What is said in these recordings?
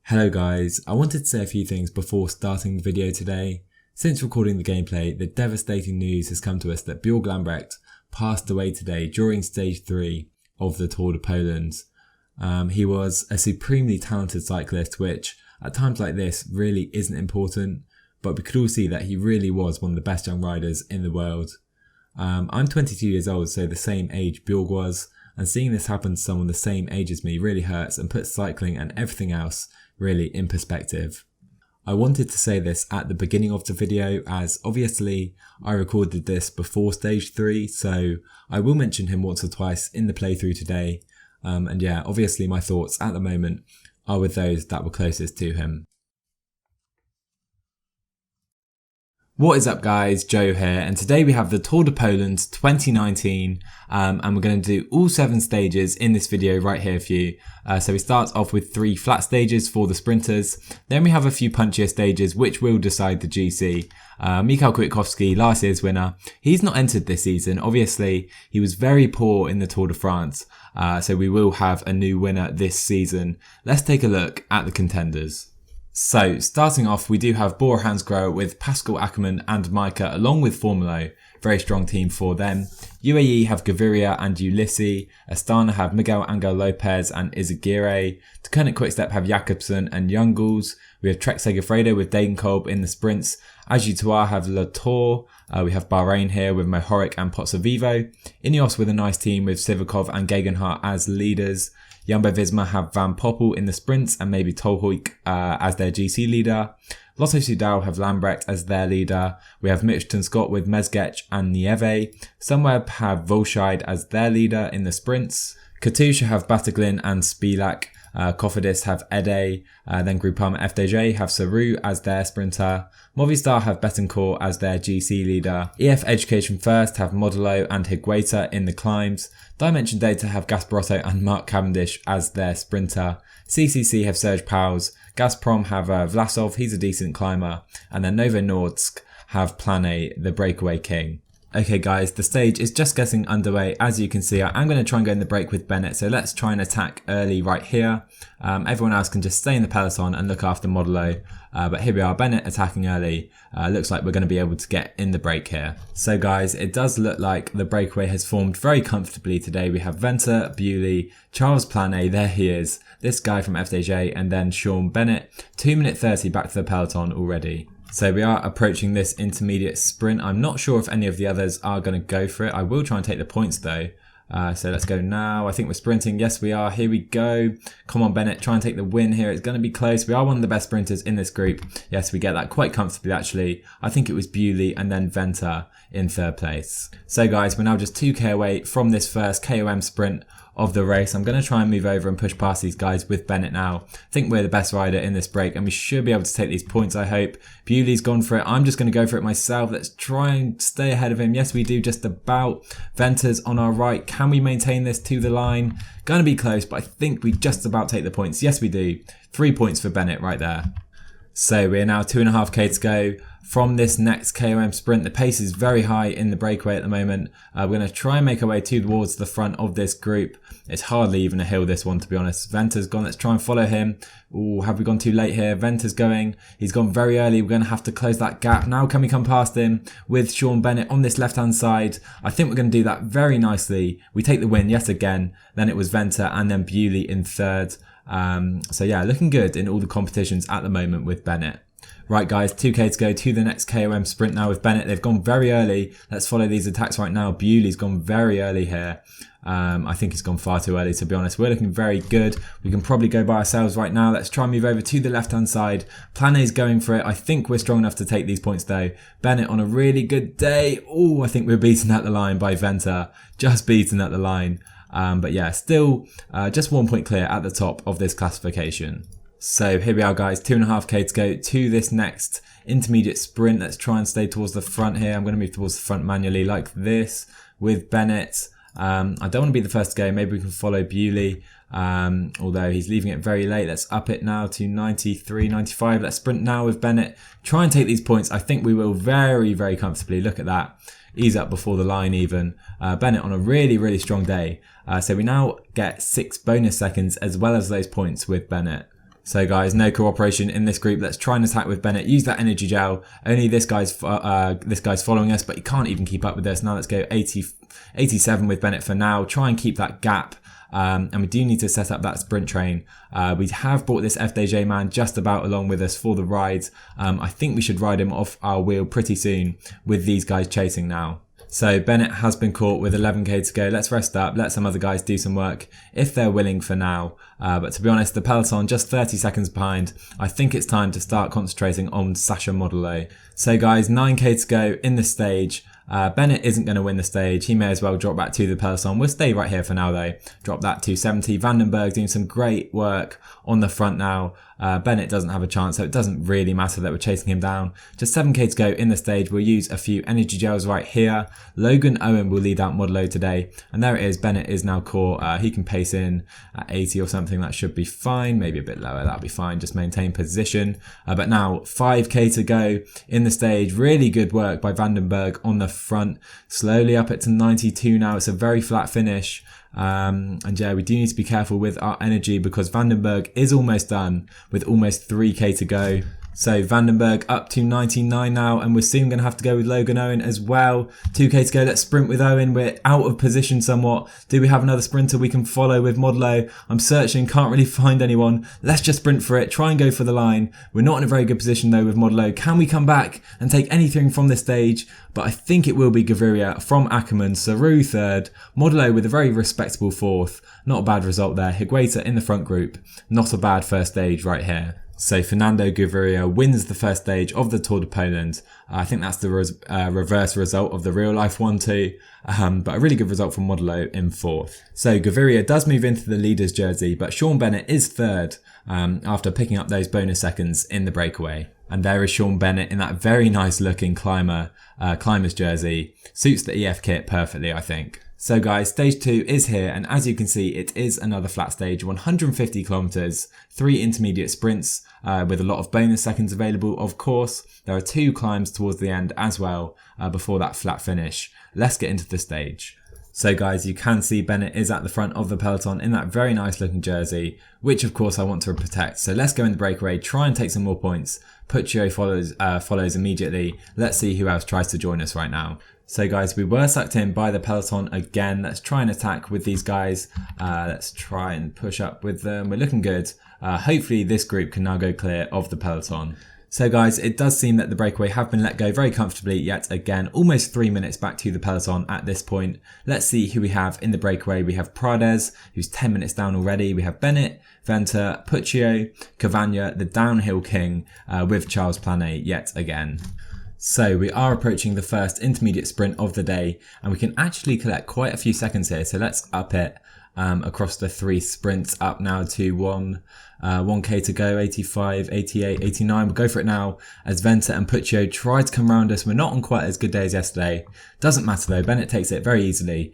Hello guys, I wanted to say a few things before starting the video today. Since recording the gameplay, the devastating news has come to us that Björn Lambrecht passed away today during stage 3 of the Tour de Pologne. He was a supremely talented cyclist, which at times like this really isn't important, but we could all see that he really was one of the best young riders in the world. I'm 22 years old, so the same age Björn was, and seeing this happen to someone the same age as me really hurts and puts cycling and everything else really in perspective. I wanted to say this at the beginning of the video as obviously I recorded this before stage 3, so I will mention him once or twice in the playthrough today, and yeah, obviously my thoughts at the moment are with those that were closest to him. What is up guys, Joe here, and today we have the Tour de Pologne 2019 and we're going to do all 7 stages in this video right here for you. So we start off with 3 flat stages for the sprinters, then we have a few punchier stages which will decide the GC. Michał Kwiatkowski, last year's winner, he's not entered this season. Obviously he was very poor in the Tour de France, so we will have a new winner this season. Let's take a look at the contenders. So, starting off, we do have Bora Hansgrohe with Pascal Ackermann and Micah along with Formulo. Very strong team for them. UAE have Gaviria and Ulissi. Astana have Miguel Angel Lopez and Izagirre. Deceuninck Quickstep have Jakobsen and Youngles. We have Trek Segafredo with Degenkolb in the sprints. Agitoire have Latour. We have Bahrain here with Mohoric and Pozzovivo. Ineos with a nice team with Sivakov and Gegenhardt as leaders. Jumbo-Visma have Van Poppel in the sprints and maybe Tolhoek as their GC leader. Lotto Soudal have Lambrecht as their leader. We have Mitchelton Scott with Mezgec and Nieve. Sunweb have Volscheid as their leader in the sprints. Katusha have Bataglin and Spilak. Cofidis have Ede, then Groupama FDJ have Saru as their sprinter. Movistar have Betancourt as their GC leader. EF Education First have Modelo and Higuita in the climbs. Dimension Data have Gasparotto and Mark Cavendish as their sprinter. CCC have Serge Pauwels. Gazprom have Vlasov, he's a decent climber. And then Novo Nordisk have Plane, the breakaway king. Okay guys, the stage is just getting underway. As you can see, I am going to try and go in the break with Bennett, so let's try and attack early right here. Everyone else can just stay in the peloton and look after Modelo, but here we are, Bennett attacking early. Looks like we're going to be able to get in the break here. So guys, it does look like the breakaway has formed very comfortably today. We have Venter, Bewley, Charles Plane, there he is, this guy from FDJ, and then Sean Bennett. 2 minute 30 back to the peloton already. So we are approaching this intermediate sprint. I'm not sure if any of the others are going to go for it. I will try and take the points though. So let's go now. I think we're sprinting. Yes, we are. Here we go. Come on, Bennett. Try and take the win here. It's going to be close. We are one of the best sprinters in this group. Yes, we get that quite comfortably actually. I think it was Bewley and then Venter in 3rd place. So guys, we're now just 2k away from this first KOM sprint of the race. I'm going to try and move over and push past these guys with Bennett now. I think we're the best rider in this break and we should be able to take these points, I hope. Bewley's gone for it. I'm just going to go for it myself. Let's try and stay ahead of him. Yes, we do just about. Venter's on our right. Can we maintain this to the line? Going to be close, but I think we just about take the points. Yes, we do. 3 points for Bennett right there. So we're now 2.5k to go from this next KOM sprint. The pace is very high in the breakaway at the moment. We're going to try and make our way towards the front of this group. It's hardly even a hill, this one, to be honest. Venter's gone. Let's try and follow him. Ooh, have we gone too late here? Venter's going. He's gone very early. We're going to have to close that gap. Now can we come past him with Sean Bennett on this left-hand side? I think we're going to do that very nicely. We take the win yet again. Then it was Venter and then Bewley in 3rd. So yeah, looking good in all the competitions at the moment with Bennett. Right guys, 2k to go to the next KOM sprint now with Bennett. They've gone very early. Let's follow these attacks right now. Bewley's gone very early here. I think he's gone far too early, to be honest. We're looking very good. We can probably go by ourselves right now. Let's try and move over to the left-hand side. Plane's going for it. I think we're strong enough to take these points though. Bennett on a really good day. Oh, I think we're beaten at the line by Venter. Just beaten at the line. But yeah, still just 1 point clear at the top of this classification. So here we are guys, 2.5k to go to this next intermediate sprint. Let's try and stay towards the front here. I'm going to move towards the front manually like this with Bennett. I don't want to be the first to go. Maybe we can follow Bewley, although he's leaving it very late. Let's up it now to 93, 95. Let's sprint now with Bennett. Try and take these points. I think we will very, very comfortably. Look at that. Ease up before the line even. Bennett on a really, really strong day. So we now get 6 bonus seconds as well as those points with Bennett. So guys, no cooperation in this group. Let's try and attack with Bennett. Use that energy gel. Only this guy's following us, but he can't even keep up with us. Now let's go 87 with Bennett for now. Try and keep that gap. And we do need to set up that sprint train. We have brought this FDJ man just about along with us for the ride. I think we should ride him off our wheel pretty soon with these guys chasing now. So Bennett has been caught with 11k to go. Let's rest up, let some other guys do some work if they're willing for now. But to be honest, the peloton just 30 seconds behind. I think it's time to start concentrating on Sasha Modelo. So guys, 9k to go in the stage. Bennett isn't going to win the stage. He may as well drop back to the peloton. We'll stay right here for now though. Drop that to 70. Vandenberg doing some great work on the front now. Bennett doesn't have a chance, so it doesn't really matter that we're chasing him down. Just 7k to go in the stage. We'll use a few energy gels right here. Logan Owen will lead out Modelo today. And there it is. Bennett is now caught. He can pace in at 80 or something. That should be fine. Maybe a bit lower. That'll be fine. Just maintain position. But now 5k to go in the stage. Really good work by Vandenberg on the front. Slowly up it to 92 now. It's a very flat finish. And yeah, we do need to be careful with our energy because Vandenberg is almost done with almost 3k to go. So Vandenberg up to 99 now, and we're soon going to have to go with Logan Owen as well. 2k to go. Let's sprint with Owen. We're out of position somewhat. Do we have another sprinter we can follow with Modelo? I'm searching, can't really find anyone. Let's just sprint for it, try and go for the line. We're not in a very good position though with Modelo. Can we come back and take anything from this stage? But I think it will be Gaviria from Ackerman, Saru third, Modelo with a very respectable fourth. Not a bad result there. Higuita in the front group. Not a bad first stage right here. So Fernando Gaviria wins the first stage of the Tour de Pologne. I think that's the reverse result of the real life one too. But a really good result from Modelo in fourth. So Gaviria does move into the leader's jersey, but Sean Bennett is third after picking up those bonus seconds in the breakaway. And there is Sean Bennett in that very nice looking climber's jersey. Suits the EF kit perfectly, I think. So guys, stage 2 is here, and as you can see, it is another flat stage, 150 kilometers, 3 intermediate sprints with a lot of bonus seconds available, of course. There are 2 climbs towards the end as well before that flat finish. Let's get into the stage. So guys, you can see Bennett is at the front of the peloton in that very nice looking jersey, which of course I want to protect. So let's go in the breakaway, try and take some more points. Puccio follows immediately. Let's see who else tries to join us right now. So guys, we were sucked in by the peloton again. Let's try and attack with these guys. Let's try and push up with them. We're looking good. Hopefully this group can now go clear of the peloton. So guys, it does seem that the breakaway have been let go very comfortably yet again. Almost 3 minutes back to the peloton at this point. Let's see who we have in the breakaway. We have Prades, who's 10 minutes down already. We have Bennett, Venter, Puccio, Cavagna, the downhill king, with Charles Planet yet again. So we are approaching the first intermediate sprint of the day, and we can actually collect quite a few seconds here. So let's up it across the 3 sprints up now to 1k to go, 85, 88, 89. We'll go for it now as Venter and Puccio try to come around us. We're not on quite as good days yesterday. Doesn't matter though, Bennett takes it very easily.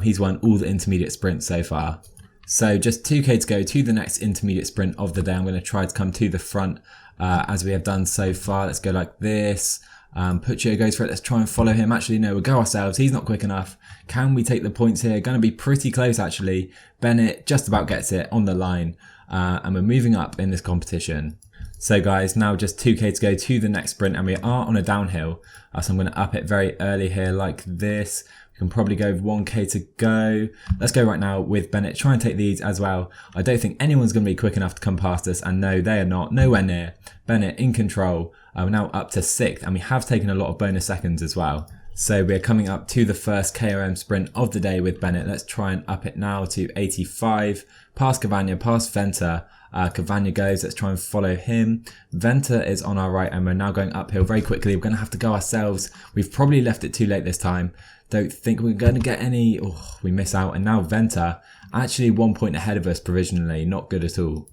He's won all the intermediate sprints so far. So just 2k to go to the next intermediate sprint of the day. I'm going to try to come to the front as we have done so far. Let's go like this. Puccio goes for it. Let's try and follow him. Actually, no, we'll go ourselves. He's not quick enough. Can we take the points here? Going to be pretty close, actually. Bennett just about gets it on the line. And we're moving up in this competition. So guys, now just 2k to go to the next sprint, and we are on a downhill. So I'm going to up it very early here like this. We can probably go 1k to go. Let's go right now with Bennett. Try and take these as well. I don't think anyone's going to be quick enough to come past us, and no, they are not. Nowhere near. Bennett in control. We're now up to 6th, and we have taken a lot of bonus seconds as well. So we're coming up to the first KOM sprint of the day with Bennett. Let's try and up it now to 85. Past Cavagna, past Venter. Cavagna goes. Let's try and follow him. Venter is on our right, and we're now going uphill very quickly. We're going to have to go ourselves. We've probably left it too late this time. Don't think we're going to get any. Oh, we miss out. And now Venter actually 1 point ahead of us provisionally. Not good at all.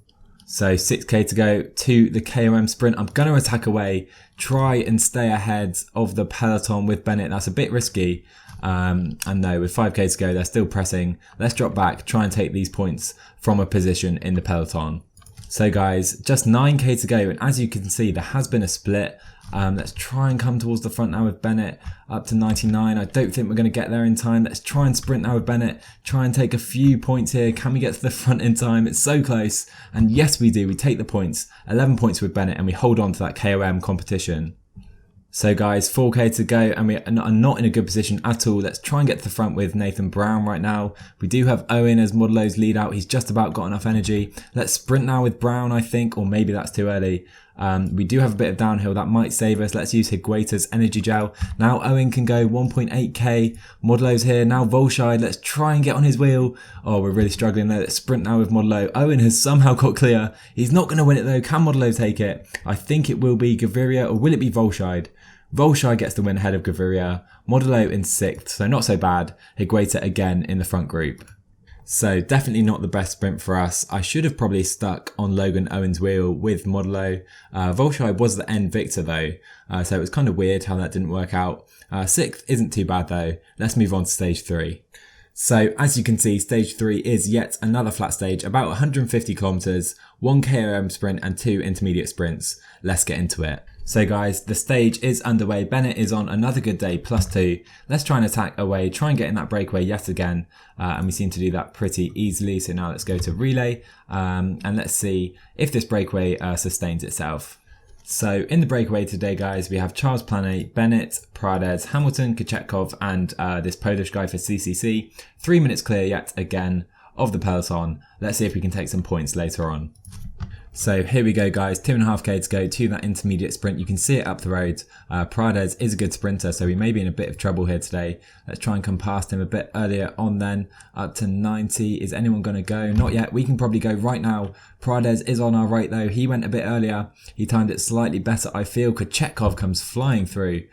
So 6k to go to the KOM sprint. I'm going to attack away, try and stay ahead of the peloton with Bennett. That's a bit risky. And no, with 5k to go, they're still pressing. Let's drop back, try and take these points from a position in the peloton. So guys, just 9k to go, and as you can see, there has been a split. Let's try and come towards the front now with Bennett up to 99. I don't think we're going to get there in time. Let's try and sprint now with Bennett. Try and take a few points here. Can we get to the front in time? It's so close. And yes, we do. We take the points. 11 points with Bennett and we hold on to that KOM competition. So guys, 4k to go and we are not in a good position at all. Let's try and get to the front with Nathan Brown right now. We do have Owen as Modelo's lead out. He's just about got enough energy. Let's sprint now with Brown, I think, or maybe that's too early. We do have a bit of downhill that might save us. Let's use Higuita's energy gel. Now Owen can go 1.8k. Modelo's here. Now Volshide. Let's try and get on his wheel. Oh, we're really struggling there. Let's sprint now with Modelo. Owen has somehow got clear. He's not going to win it though. Can Modelo take it? I think it will be Gaviria, or will it be Volshide? Volshide gets the win ahead of Gaviria. Modelo in 6th, so not so bad. Higuita again in the front group. So definitely not the best sprint for us. I should have probably stuck on Logan Owen's wheel with Modelo. Volshide was the end victor though, so it was kind of weird how that didn't work out. 6th isn't too bad though. Let's move on to stage 3. So as you can see, stage 3 is yet another flat stage, about 150 kilometers, 1 KOM sprint and 2 intermediate sprints. Let's get into it. So guys, the stage is underway. Bennett is on another good day, +2. Let's try and attack away, try and get in that breakaway yet again. And we seem to do that pretty easily. So now let's go to relay and let's see if this breakaway sustains itself. So in the breakaway today, guys, we have Charles Plane, Bennett, Prades, Hamilton, Kochetkov, and this Polish guy for CCC. 3 minutes clear yet again of the peloton. Let's see if we can take some points later on. So here we go guys, 2.5k to go to that intermediate sprint. You can see it up the road. Prades is a good sprinter, so we may be in a bit of trouble here today. Let's try and come past him a bit earlier on then, up to 90. Is anyone going to go? Not yet. We can probably go right now. Prades is on our right though. He went a bit earlier. He timed it slightly better, I feel. Kochetkov comes flying through.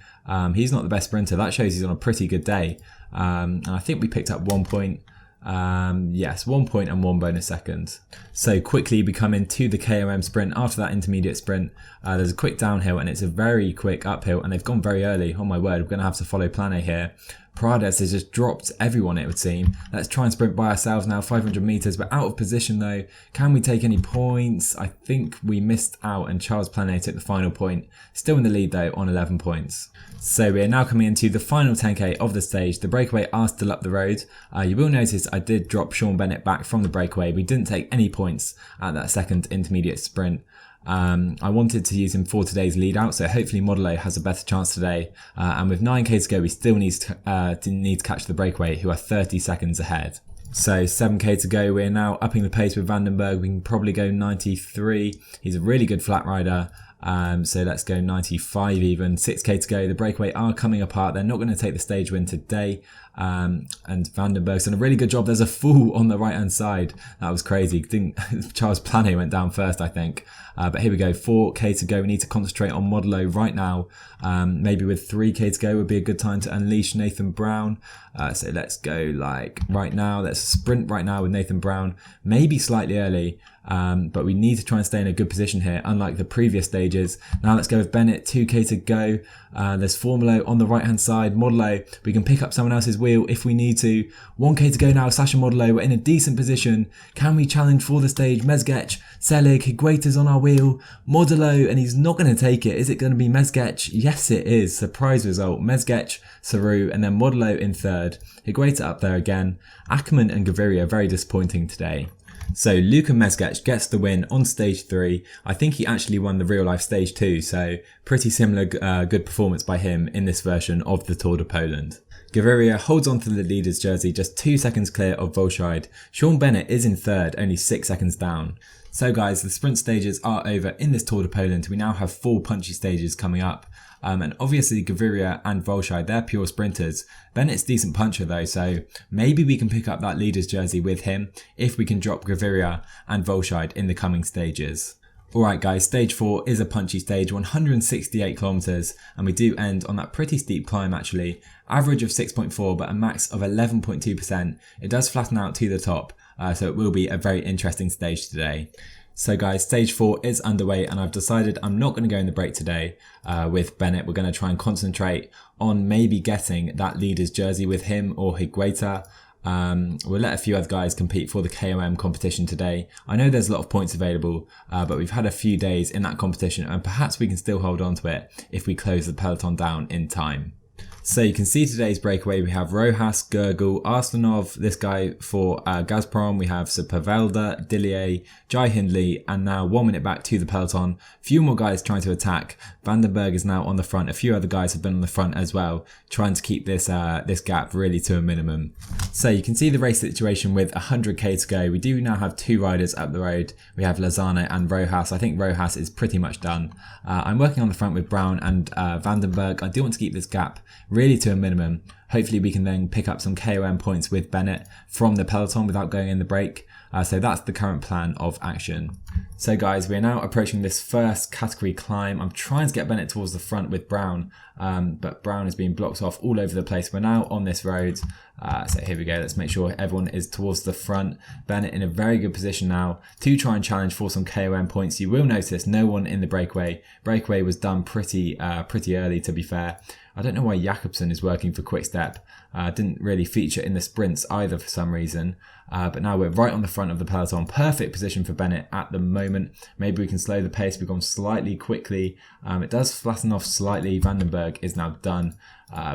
He's not the best sprinter. That shows he's on a pretty good day. And I think we picked up 1 point. Yes, 1 point and 1 bonus second. So quickly we come into the KOM sprint. After that intermediate sprint, there's a quick downhill and it's a very quick uphill, and they've gone very early. Oh my word, we're going to have to follow Plane here. Prades has just dropped everyone, it would seem. Let's try and sprint by ourselves now, 500 meters. We're out of position though. Can we take any points? I think we missed out and Charles Plane took the final point. Still in the lead though on 11 points. So we are now coming into the final 10k of the stage. The breakaway are still up the road. You will notice I did drop Sean Bennett back from the breakaway. We didn't take any points at that second intermediate sprint. I wanted to use him for today's lead out, so hopefully Modelo has a better chance today. And with 9k to go, we still need to catch the breakaway, who are 30 seconds ahead. So 7k to go, we're now upping the pace with Vandenberg. We can probably go 93. He's a really good flat rider. So let's go 95 even. 6k to go. The breakaway are coming apart. They're not going to take the stage win today. And Vandenberg's done a really good job. There's a fool on the right hand side. That was crazy. Charles Plane went down first, I think. But here we go. 4k to go. We need to concentrate on Modelo right now. Maybe with 3k to go would be a good time to unleash Nathan Brown. So let's go like right now. Let's sprint right now with Nathan Brown. Maybe slightly early. But we need to try and stay in a good position here, unlike the previous stages. Now let's go with Bennett, 2k to go. There's Formulo on the right hand side. Modelo, we can pick up someone else's wheel if we need to. 1k to go now, Sasha Modelo, we're in a decent position. Can we challenge for the stage? Mezgec, Selig, Higuita's on our wheel. Modelo, and he's not going to take it. Is it going to be Mezgec? Yes it is, surprise result. Mezgec, Saru, and then Modelo in 3rd. Higuita up there again. Ackerman and Gaviria very disappointing today. So Luka Mezgec gets the win on stage 3. I think he actually won the real life stage 2, so pretty similar good performance by him in this version of the Tour de Poland. Gaviria holds on to the leader's jersey, just 2 seconds clear of Volshide. Sean Bennett is in 3rd, only 6 seconds down. So guys, the sprint stages are over in this Tour de Poland. We now have 4 punchy stages coming up. And obviously Gaviria and Volshide, they're pure sprinters. Bennett's decent puncher though, so maybe we can pick up that leader's jersey with him if we can drop Gaviria and Volshide in the coming stages. Alright guys, stage 4 is a punchy stage, 168 kilometers, and we do end on that pretty steep climb actually. Average of 6.4 but a max of 11.2%. It does flatten out to the top, so it will be a very interesting stage today. So guys, stage 4 is underway and I've decided I'm not going to go in the break today with Bennett. We're going to try and concentrate on maybe getting that leader's jersey with him or Higuita. We'll let a few other guys compete for the KOM competition today. I know there's a lot of points available, but we've had a few days in that competition and perhaps we can still hold on to it if we close the peloton down in time. So you can see today's breakaway, we have Rojas, Gergel, Arslanov, this guy for Gazprom, we have Sepulveda, Dillier, Jai Hindley, and now 1 minute back to the peloton. Few more guys trying to attack. Vandenberg is now on the front. A few other guys have been on the front as well, trying to keep this this gap really to a minimum. So you can see the race situation with 100k to go. We do now have 2 riders up the road. We have Lozano and Rojas. I think Rojas is pretty much done. I'm working on the front with Brown and Vandenberg. I do want to keep this gap really to a minimum. Hopefully we can then pick up some KOM points with Bennett from the peloton without going in the break. So that's the current plan of action. So guys, we're now approaching this first category climb. I'm trying to get Bennett towards the front with Brown, but Brown is being blocked off all over the place. We're now on this road. So here we go. Let's make sure everyone is towards the front. Bennett in a very good position now to try and challenge for some KOM points. You will notice no one in the breakaway. Breakaway was done pretty early, to be fair. I don't know why Jakobsen is working for Quick-Step. Didn't really feature in the sprints either for some reason. But now we're right on the front of the peloton. Perfect position for Bennett at the moment. Maybe we can slow the pace. We've gone slightly quickly. It does flatten off slightly. Vandenberg is now done.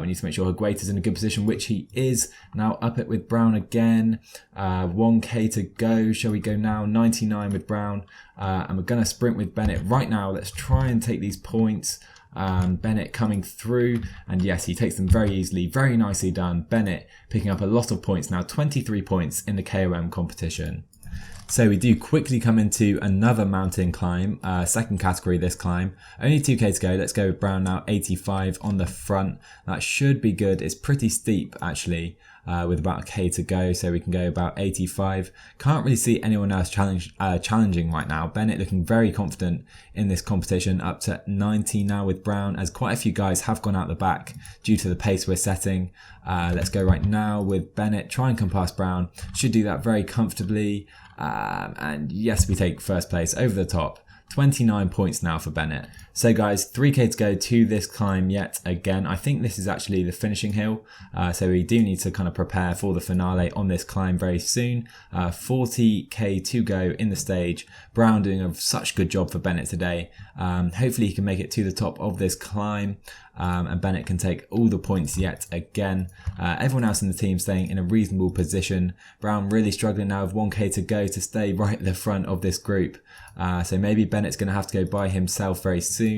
We need to make sure Higuita's in a good position, which he is. Now up it with Brown again. 1k to go. Shall we go now? 99 with Brown. And we're going to sprint with Bennett right now. Let's try and take these points. Bennett coming through, and yes, he takes them very easily, very nicely done. Bennett picking up a lot of points now, 23 points in the KOM competition. So we do quickly come into another mountain climb, second category this climb. Only 2k to go. Let's go with Brown now, 85 on the front. That should be good. It's pretty steep actually, with about a k to go, so we can go about 85. Can't really see anyone else challenging right now. Bennett looking very confident in this competition, up to 90 now with Brown, as quite a few guys have gone out the back due to the pace we're setting. Let's go right now with Bennett, try and come past Brown. Should do that very comfortably. And yes, we take first place over the top. 29 points now for Bennett. So guys, 3k to go to this climb yet again. I think this is actually the finishing hill. So we do need to kind of prepare for the finale on this climb very soon. 40k to go in the stage. Brown doing such good job for Bennett today. Hopefully he can make it to the top of this climb. And Bennett can take all the points yet again. Everyone else in the team staying in a reasonable position. Brown really struggling now with 1k to go to stay right at the front of this group. So maybe Bennett's going to have to go by himself very soon.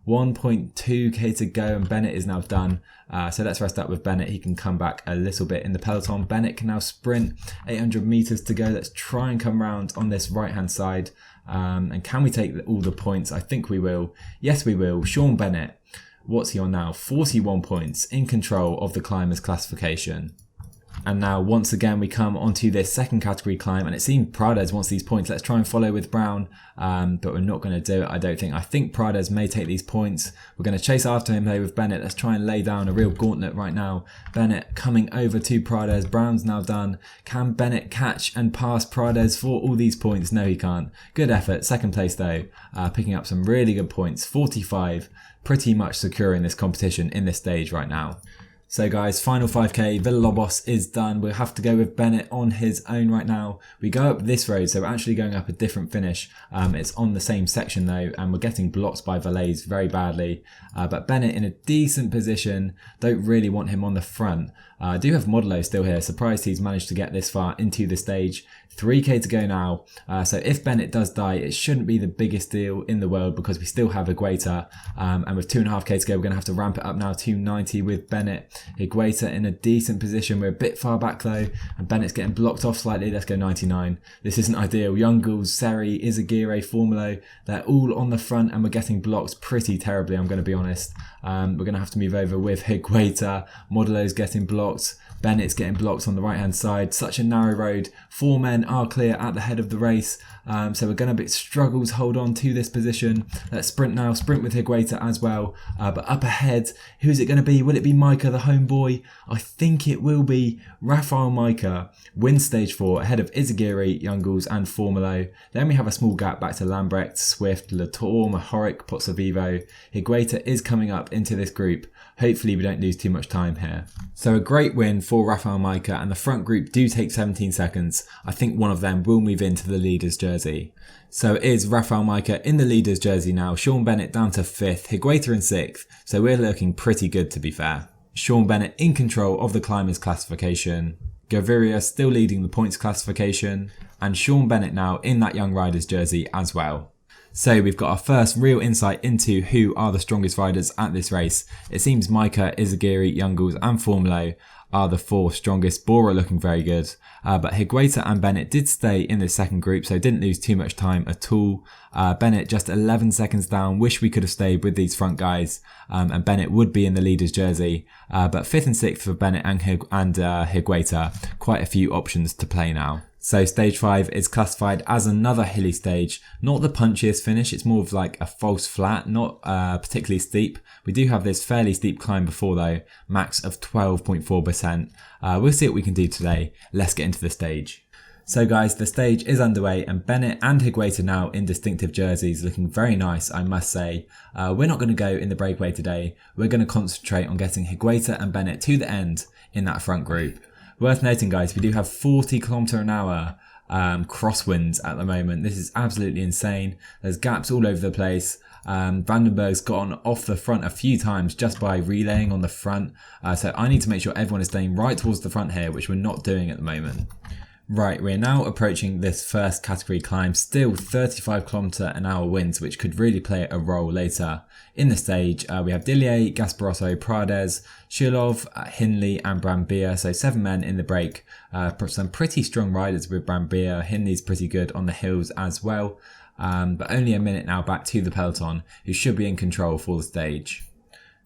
1.2k to go and Bennett is now done. So let's rest up with Bennett. He can come back a little bit in the peloton. Bennett can now sprint 800 meters to go. Let's try and come round on this right hand side. And can we take all the points? I think we will. Yes, we will. Sean Bennett. What's he on now? 41 points, in control of the climbers classification. And now once again we come onto this second category climb, and it seems Prades wants these points. Let's try and follow with Brown, but we're not going to do it, I don't think. I think Prades may take these points. We're going to chase after him though with Bennett. Let's try and lay down a real gauntlet right now. Bennett coming over to Prades. Brown's now done. Can Bennett catch and pass Prades for all these points? No, he can't. Good effort. Second place though, picking up some really good points. 45, pretty much securing this competition in this stage right now. So guys, final 5k, Villalobos is done. We'll have to go with Bennett on his own right now. We go up this road, so we're actually going up a different finish. It's on the same section though, and we're getting blocked by Valais very badly. But Bennett in a decent position. Don't really want him on the front. I do have Modelo still here. Surprised he's managed to get this far into the stage. 3k to go now. So if Bennett does die, it shouldn't be the biggest deal in the world because we still have Higuita. And with 2.5k to go, we're going to have to ramp it up now to 90 with Bennett. Higuita in a decent position. We're a bit far back though, and Bennett's getting blocked off slightly. Let's go 99. This isn't ideal. Youngles, Seri, Izagirre, Formulo, they're all on the front and we're getting blocked pretty terribly, I'm going to be honest. We're going to have to move over with Higuita. Modelo's getting blocked. Bennett's getting blocked on the right hand side. Such a narrow road. 4 men men are clear at the head of the race. So we're going to struggle to hold on to this position. Let's sprint now, sprint with Higuita as well. But up ahead, who's it going to be? Will it be Micah, the homeboy? I think it will be Rafael Micah. Wins stage 4 ahead of Izagiri, Youngles and Formolo. Then we have a small gap back to Lambrecht, Swift, Latour, Mahoric, Pozzovivo. Higuita is coming up into this group. Hopefully we don't lose too much time here. So a great win for Rafael Micah, and the front group do take 17 seconds. I think one of them will move into the leader's jersey. So it is Rafael Micah in the leader's jersey now. Sean Bennett down to 5th, Higuita in 6th. So we're looking pretty good, to be fair. Sean Bennett in control of the climbers classification. Gaviria still leading the points classification. And Sean Bennett now in that young rider's jersey as well. So we've got our first real insight into who are the strongest riders at this race. It seems Micah, Izagiri, Youngles and Formolo are the 4 strongest. Bora looking very good. But Higuita and Bennett did stay in the second group, so didn't lose too much time at all. Bennett just 11 seconds down. Wish we could have stayed with these front guys. And Bennett would be in the leader's jersey. But 5th and 6th for Bennett and Higuita. Quite a few options to play now. So stage 5 is classified as another hilly stage. Not the punchiest finish, it's more of like a false flat, not particularly steep. We do have this fairly steep climb before though, max of 12.4%. We'll see what we can do today. Let's get into the stage. So guys, the stage is underway and Bennett and Higuita now in distinctive jerseys, looking very nice, I must say. We're not going to go in the breakaway today. We're going to concentrate on getting Higuita and Bennett to the end in that front group. Worth noting guys, we do have 40 km/h crosswinds at the moment. This is absolutely insane. There's gaps all over the place. Vandenberg's gotten off the front a few times just by relaying on the front. So I need to make sure everyone is staying right towards the front here, which we're not doing at the moment. Right, we're now approaching this first category climb, still 35 km/h winds, which could really play a role later. In the stage, we have Dillier, Gasparosso, Prades, Shilov, Hindley and Brambilla, so 7 men in the break. Some pretty strong riders with Brambilla. Hindley's pretty good on the hills as well. But only a minute now back to the peloton, who should be in control for the stage.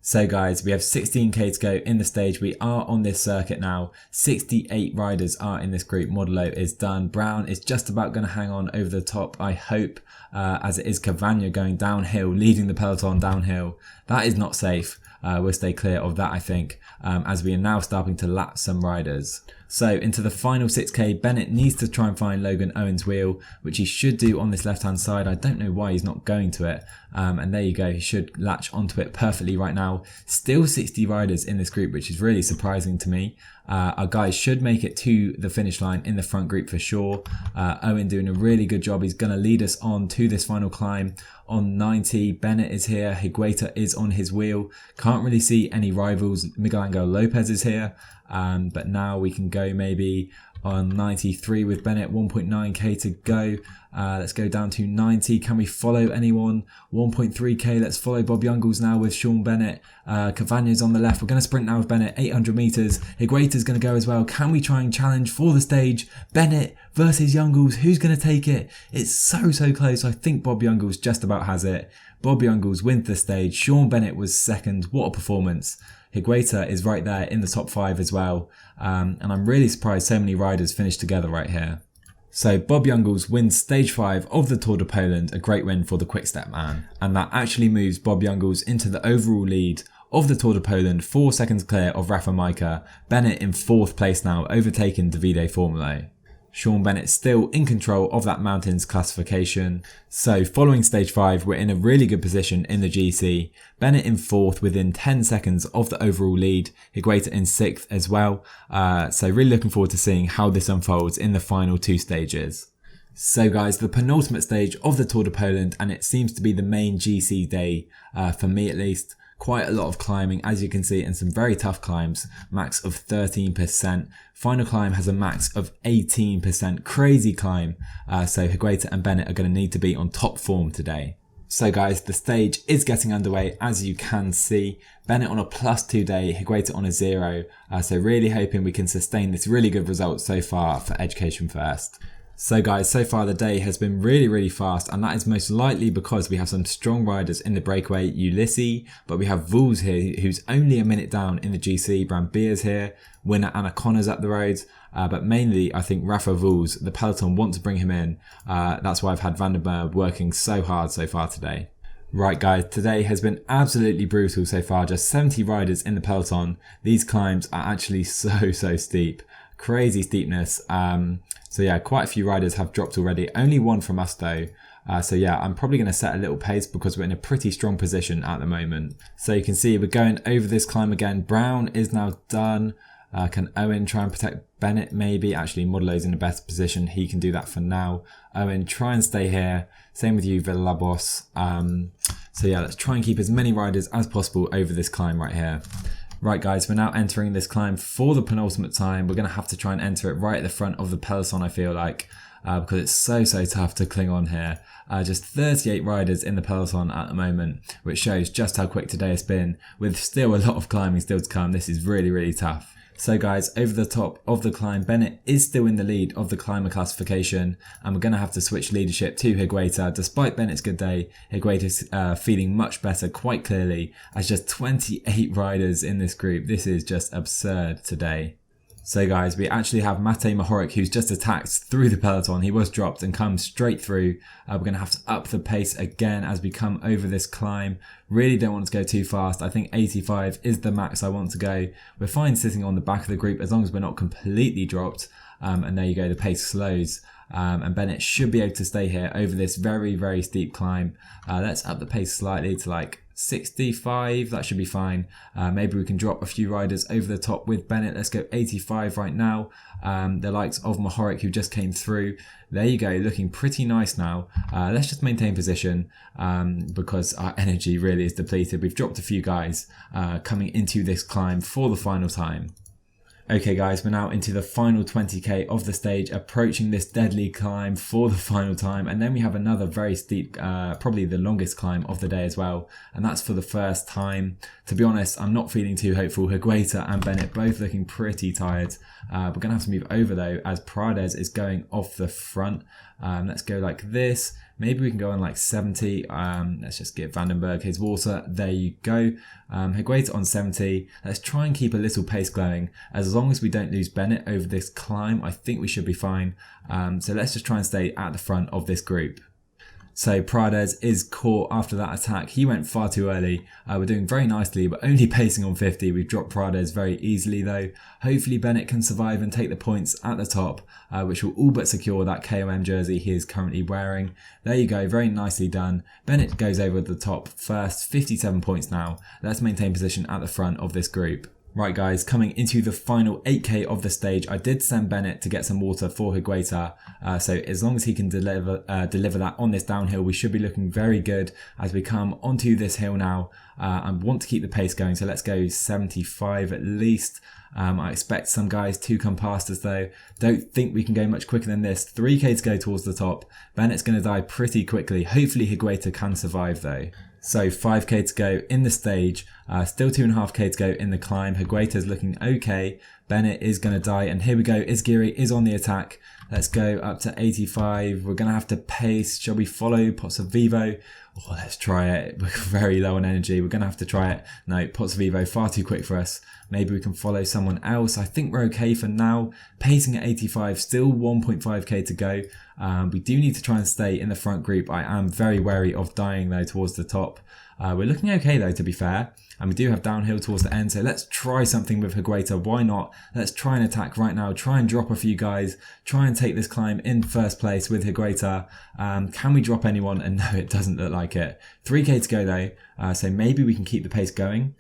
So guys, we have 16k to go in the stage. We are on this circuit now. 68 riders are in this group. Modelo is done. Brown is just about going to hang on over the top, I hope, as it is Cavagna going downhill, leading the peloton downhill. That is not safe. We'll stay clear of that, I think, as we are now starting to lap some riders. So into the final 6k, Bennett needs to try and find Logan Owen's wheel, which he should do on this left-hand side. I don't know why he's not going to it. And there you go, he should latch onto it perfectly right now. Still 60 riders in this group, which is really surprising to me. Our guys should make it to the finish line in the front group for sure. Owen doing a really good job. He's going to lead us on to this final climb. On 90, Bennett is here. Higuita is on his wheel. Can't really see any rivals. Miguel Angel Lopez is here. But now we can go maybe on 93 with Bennett, 1.9k to go. Let's go down to 90. Can we follow anyone? 1.3k. Let's follow Bob Youngles now with Sean Bennett. Cavagna's on the left. We're going to sprint now with Bennett, 800 meters. Higuita's going to go as well. Can we try and challenge for the stage? Bennett versus Youngles. Who's going to take it? It's so close. I think Bob Youngles just about has it. Bob Youngles wins the stage. Sean Bennett was second. What a performance. Higuita is right there in the top 5 as well. And I'm really surprised so many riders finished together right here. So Bob Youngles wins stage 5 of the Tour de Poland, a great win for the Quick-Step man. And that actually moves Bob Youngles into the overall lead of the Tour de Poland, 4 seconds clear of Rafa Micah. Bennett in 4th place now, overtaking Davide Formolo. Sean Bennett still in control of that mountains classification. So following stage 5, we're in a really good position in the GC. Bennett in 4th within 10 seconds of the overall lead. Higuita in 6th as well. So really looking forward to seeing how this unfolds in the final 2 stages. So guys, the penultimate stage of the Tour de Poland, and it seems to be the main GC day, for me at least. Quite a lot of climbing, as you can see, and some very tough climbs. Max of 13%. Final climb has a max of 18%. Crazy climb. So Higuita and Bennett are going to need to be on top form today. So guys, the stage is getting underway, as you can see. Bennett on a +2 day, Higuita on a 0. So really hoping we can sustain this really good result so far for Education First. So guys, so far the day has been really fast, and that is most likely because we have some strong riders in the breakaway, Ulysses, but we have Vools here who's only a minute down in the GC, Brambier's here, winner Anna Connor's up the road, but mainly I think Rafa Vools, the peloton want to bring him in, that's why I've had Van der Merwe working so hard so far today. Right guys, today has been absolutely brutal so far, just 70 riders in the peloton. These climbs are actually so steep, crazy steepness. So yeah, quite a few riders have dropped already, only one from us though. So yeah, I'm probably going to set a little pace because we're in a pretty strong position at the moment. So you can see we're going over this climb again. Brown is now done. Can Owen try and protect Bennett maybe? Actually, Modelo's in a better position. He can do that for now. Owen, try and stay here. Same with you, Villalobos. So yeah, let's try and keep as many riders as possible over this climb right here. Right guys, we're now entering this climb for the penultimate time. We're going to have to try and enter it right at the front of the peloton, I feel like, because it's so tough to cling on here. Just 38 riders in the peloton at the moment, which shows just how quick today has been, with still a lot of climbing still to come. This is really tough. So guys, over the top of the climb, Bennett is still in the lead of the climber classification, and we're going to have to switch leadership to Higuita. Despite Bennett's good day, Higuita's feeling much better quite clearly, as just 28 riders in this group. This is just absurd today. So guys, we actually have Matej Mohoric, who's just attacked through the peloton. He was dropped and comes straight through. We're going to have to up the pace again as we come over this climb. Really don't want to go too fast. I think 85 is the max I want to go. We're fine sitting on the back of the group as long as we're not completely dropped. And there you go, the pace slows. And Bennett should be able to stay here over this very steep climb. Let's up the pace slightly to like 65, that should be fine. Maybe we can drop a few riders over the top with Bennett. Let's go 85 right now. The likes of Mohoric, who just came through. There you go, looking pretty nice now. Let's just maintain position because our energy really is depleted. We've dropped a few guys coming into this climb for the final time. Okay guys, we're now into the final 20k of the stage, approaching this deadly climb for the final time, and then we have another very steep, probably the longest climb of the day as well, and that's for the first time. To be honest, I'm not feeling too hopeful. Higuita and Bennett both looking pretty tired. We're going to have to move over though, as Prades is going off the front. Let's go like this. Maybe we can go on like 70. Let's just give Vandenberg his water. There you go. Higuita on 70. Let's try and keep a little pace going. As long as we don't lose Bennett over this climb, I think we should be fine. So let's just try and stay at the front of this group. So Prades is caught after that attack. He went far too early. We're doing very nicely, but only pacing on 50. We've dropped Prades very easily though. Hopefully Bennett can survive and take the points at the top, which will all but secure that KOM jersey he is currently wearing. There you go, very nicely done. Bennett goes over the top first, 57 points now. Let's maintain position at the front of this group. Right guys, coming into the final 8k of the stage, I did send Bennett to get some water for Higuita, so as long as he can deliver that on this downhill, we should be looking very good as we come onto this hill now. I want to keep the pace going, so let's go 75 at least. I expect some guys to come past us though. Don't think we can go much quicker than this. 3k to go towards the top. Bennett's going to die pretty quickly. Hopefully Higuita can survive though. So 5k to go in the stage, still 2.5k to go in the climb. Higuita's looking okay. Bennett is going to die, and here we go. Izgiri is on the attack. Let's go up to 85. We're going to have to pace. Shall we follow Pozzovivo? Oh, let's try it. We're very low on energy. We're going to have to try it. No, Pozzovivo far too quick for us. Maybe we can follow someone else. I think we're okay for now. Pacing at 85, still 1.5k to go. We do need to try and stay in the front group. I am very wary of dying though towards the top. We're looking okay though, to be fair. And we do have downhill towards the end, so let's try something with Higuita. Why not? Let's try and attack right now. Try and drop a few guys. Try and take this climb in first place with Higuita. Can we drop anyone? And no, it doesn't look like it. 3k to go though, so maybe we can keep the pace going.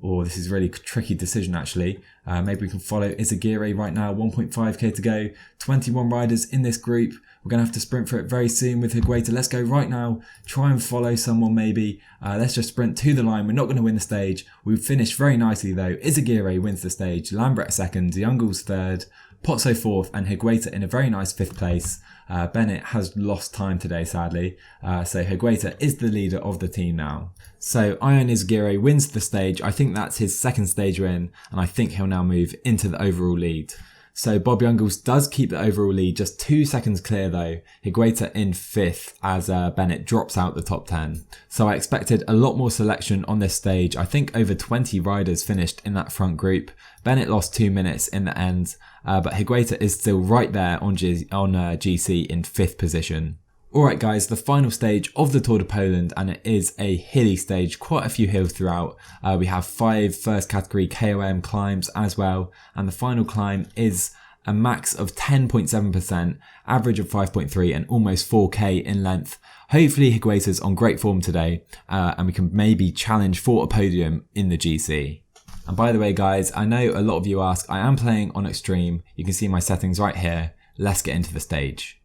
Oh, this is a really tricky decision actually. Maybe we can follow Izagiri right now. 1.5k to go. 21 riders in this group. We're going to have to sprint for it very soon with Higuita. Let's go right now. Try and follow someone maybe. Let's just sprint to the line. We're not going to win the stage. We've finished very nicely though. Izagiri wins the stage. Lambert second. Youngles third. Pozzo fourth. And Higuita in a very nice fifth place. Bennett has lost time today sadly. So Higuita is the leader of the team now. So Ion Izagiri wins the stage. I think that's his second stage win. And I think he'll now move into the overall lead. So Bob Jungels does keep the overall lead, just 2 seconds clear though. Higuita in 5th as Bennett drops out the top 10. So I expected a lot more selection on this stage. I think over 20 riders finished in that front group. Bennett lost 2 minutes in the end, but Higuita is still right there on GC in 5th position. Alright guys, the final stage of the Tour de Poland, and it is a hilly stage, quite a few hills throughout. We have 5 first category KOM climbs as well, and the final climb is a max of 10.7%, average of 5.3 and almost 4k in length. Hopefully Higuita's on great form today, and we can maybe challenge for a podium in the GC. And by the way guys, I know a lot of you ask, I am playing on extreme, you can see my settings right here. Let's get into the stage.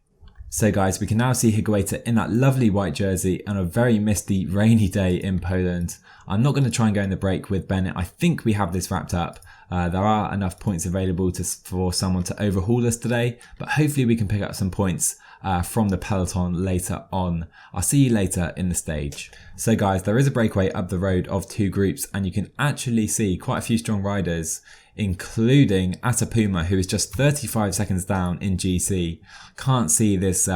So guys, we can now see Higuita in that lovely white jersey on a very misty, rainy day in Poland. I'm not going to try and go in the break with Bennett. I think we have this wrapped up. There are enough points available for someone to overhaul us today, but hopefully we can pick up some points from the peloton later on. I'll see you later in the stage. So guys, there is a breakaway up the road of 2 groups, and you can actually see quite a few strong riders, including Atapuma, who is just 35 seconds down in GC. Can't see this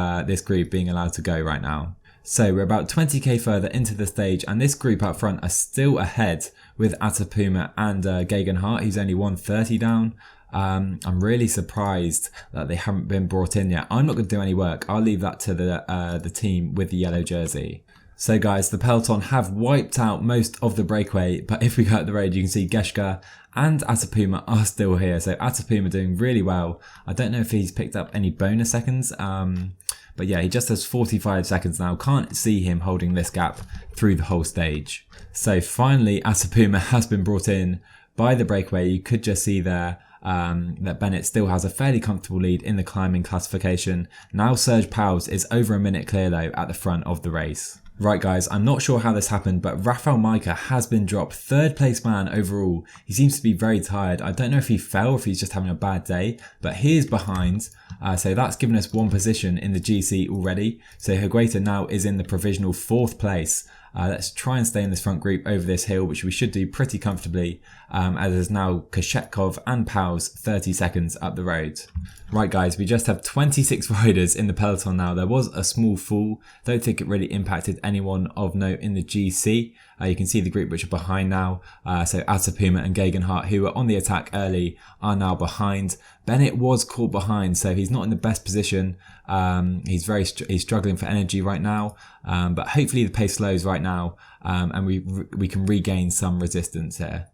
group being allowed to go right now. So we're about 20k further into the stage, and this group up front are still ahead with Atapuma and Gegenhardt, who's only 130 down. I'm really surprised that they haven't been brought in yet. I'm not going to do any work. I'll leave that to the team with the yellow jersey. So guys, the peloton have wiped out most of the breakaway, but if we go up the road, you can see Geschke and Atapuma are still here. So Atapuma doing really well. I don't know if he's picked up any bonus seconds, but yeah, he just has 45 seconds now. Can't see him holding this gap through the whole stage. So finally, Atapuma has been brought in by the breakaway. You could just see there that Bennett still has a fairly comfortable lead in the climbing classification. Now Serge Pauwels is over a minute clear though at the front of the race. Right guys, I'm not sure how this happened, but Rafael Majka has been dropped, 3rd place man overall. He seems to be very tired. I don't know if he fell or if he's just having a bad day, but he is behind. So that's given us 1 position in the GC already. So Higuita now is in the provisional 4th place. Let's try and stay in this front group over this hill, which we should do pretty comfortably, as there's now Kochetkov and Pauwels 30 seconds up the road. Right guys, we just have 26 riders in the peloton now. There was a small fall. Don't think it really impacted anyone of note in the GC. You can see the group which are behind now. So Atapuma and Gegenhardt, who were on the attack early, are now behind. Bennett was caught behind, so he's not in the best position. He's struggling for energy right now, but hopefully the pace slows right now, and we can regain some resistance here.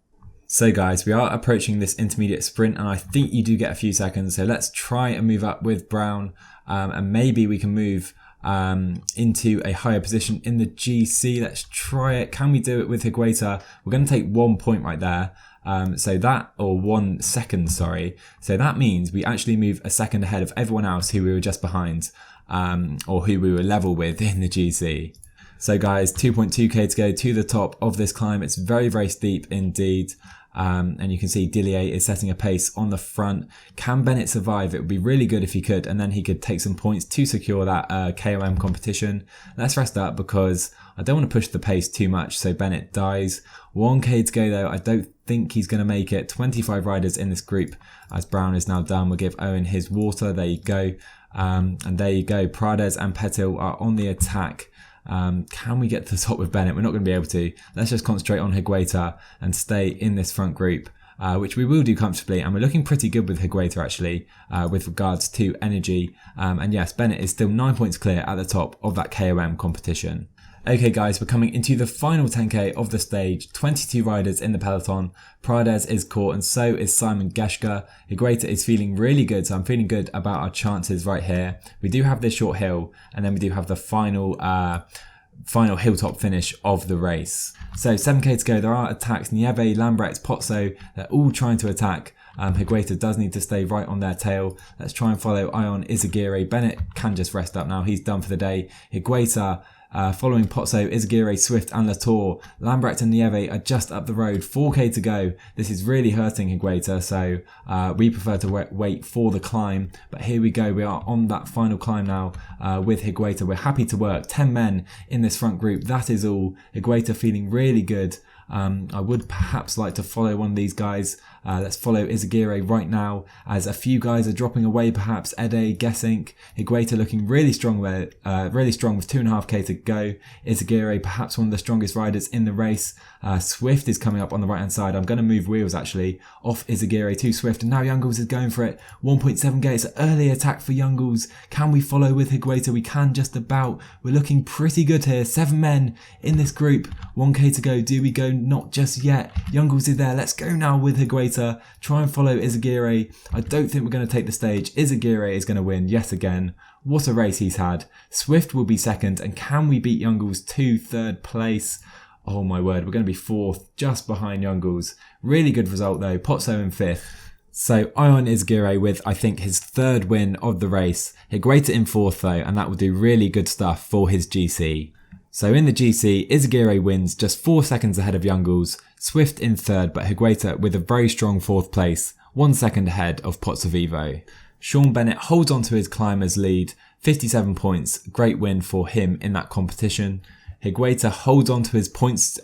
So guys, we are approaching this intermediate sprint, and I think you do get a few seconds. So let's try and move up with Brown, and maybe we can move into a higher position in the GC. Let's try it. Can we do it with Higuita? We're going to take 1 point right there. Or 1 second, sorry. So that means we actually move a second ahead of everyone else who we were just behind, or who we were level with in the GC. So guys, 2.2k to go to the top of this climb. It's very, very steep indeed. And you can see Dillier is setting a pace on the front. Can Bennett survive? It would be really good if he could, and then he could take some points to secure that KOM competition. Let's rest up because I don't want to push the pace too much, so Bennett dies. 1k to go though. I don't think he's going to make it. 25 riders in this group as Brown is now done. We'll give Owen his water. There you go. And there you go. Prades and Petil are on the attack. Can we get to the top with Bennett? We're not going to be able to. Let's just concentrate on Higuita and stay in this front group, which we will do comfortably. And we're looking pretty good with Higuita actually, with regards to energy. And yes, Bennett is still 9 points clear at the top of that KOM competition. Okay guys, we're coming into the final 10k of the stage. 22 riders in the peloton. Prades is caught and so is Simon Geschke. Higuita is feeling really good, so I'm feeling good about our chances right here. We do have this short hill, and then we do have the final hilltop finish of the race. So 7k to go. There are attacks. Nieve, Lambrecht, Pozzo, they're all trying to attack. Higuita does need to stay right on their tail. Let's try and follow Ion Izagirre. Bennett can just rest up now. He's done for the day. Higuita following Pozzo, Izagirre, Swift and Latour. Lambrecht and Nieve are just up the road. 4k to go. This is really hurting Higuita, so we prefer to wait for the climb. But here we go. We are on that final climb now with Higuita. We're happy to work. 10 men in this front group. That is all. Higuita feeling really good. I would perhaps like to follow one of these guys. Let's follow Izagirre right now, as a few guys are dropping away perhaps. Ede, Gesink, Higuita looking really strong there, really strong with 2.5k to go. Izagirre perhaps one of the strongest riders in the race. Swift is coming up on the right hand side. I'm going to move wheels actually off Izagirre to Swift, and now Youngles is going for it. 1.7k, it's an early attack for Youngles. Can we follow with Higuita? We can just about. We're looking pretty good here. 7 men in this group. 1k to go. Do we go? Not just yet. Youngles is there. Let's go now with Higuita. Try and follow Izagirre. I don't think we're going to take the stage. Izagirre is going to win yet again. What a race he's had. Swift will be second, and can we beat Youngles to third place? Oh my word, we're going to be fourth, just behind Youngles. Really good result though. Pozzo in fifth. So Ion Izagirre with, I think, his third win of the race. Higuita in fourth though, and that will do really good stuff for his GC. So in the GC, Izagirre wins just 4 seconds ahead of Youngles, Swift in third, but Higuita with a very strong fourth place, 1 second ahead of Pozzovivo. Sean Bennett holds on to his climbers lead, 57 points, great win for him in that competition. Higuita holds on to his points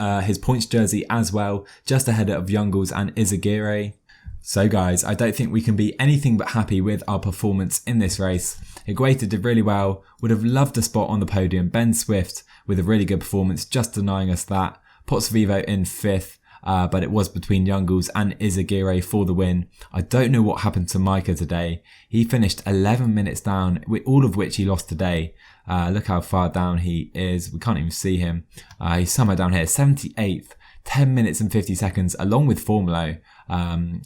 jersey as well, just ahead of Youngles and Izagirre. So guys, I don't think we can be anything but happy with our performance in this race. Higuita did really well, would have loved a spot on the podium. Ben Swift with a really good performance, just denying us that. Pozzovivo in fifth, but it was between Youngles and Izagirre for the win. I don't know what happened to Micah today. He finished 11 minutes down, all of which he lost today. Look how far down he is. We can't even see him. He's somewhere down here, 78th. 10 minutes and 50 seconds along with Formulo.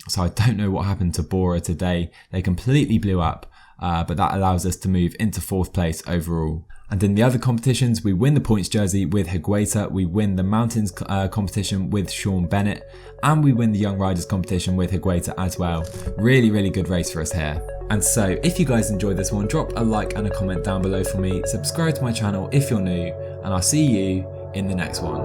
So I don't know what happened to Bora today. They completely blew up, but that allows us to move into fourth place overall. And in the other competitions, we win the points jersey with Higuita, we win the mountains competition with Sean Bennett, and we win the Young Riders competition with Higuita as well. Really, really good race for us here. And so if you guys enjoyed this one, drop a like and a comment down below for me, subscribe to my channel if you're new, and I'll see you in the next one.